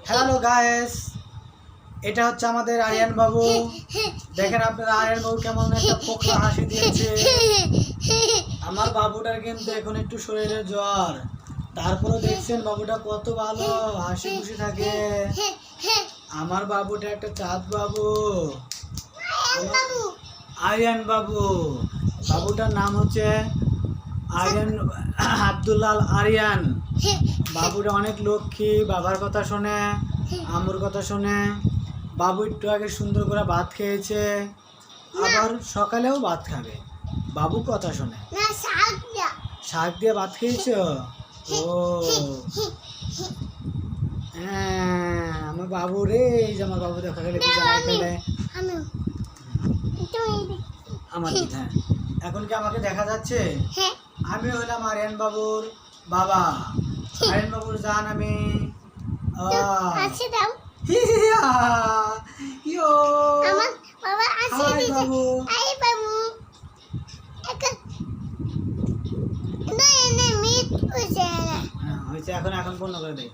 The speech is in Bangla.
হ্যালো গাইস, এটা হচ্ছে আমাদের আরিয়ান বাবু। দেখেন আপনারা আরিয়ান বাবু কেমন একটা পোকরা হাসি দিয়েছে। আমার বাবুটার কিন্তু এখন একটু শরীরে জ্বর, তারপরে দেখছেন বাবুটা কত ভালো হাসি খুশি থাকে। আমার বাবুটা একটা চাঁদ বাবু, আরিয়ান বাবু। বাবুটার নাম হচ্ছে আরিয়ান আব্দুল্লাহ আরিয়ান। বাবুটা অনেক লক্ষ্মী, বাবার কথা শোনে, আম্মুর কথা শোনে। বাবু একটু আগে সুন্দর করে ভাত খেয়েছে, আবার সকালেও ভাত খাবে। বাবু কথা শোনে। শাক দিয়ে ভাত খেয়েছো? ও হ্যাঁ, আমার বাবু রে, এই যে আমার বাবু দেখা গেলে আমার হ্যাঁ। এখন কি আমাকে দেখা যাচ্ছে? আমি হলাম আরিয়ান বাবুর বাবা, আরিয়ান বাবুর জান আমি। এখন এখন পূর্ণ করে দেয়।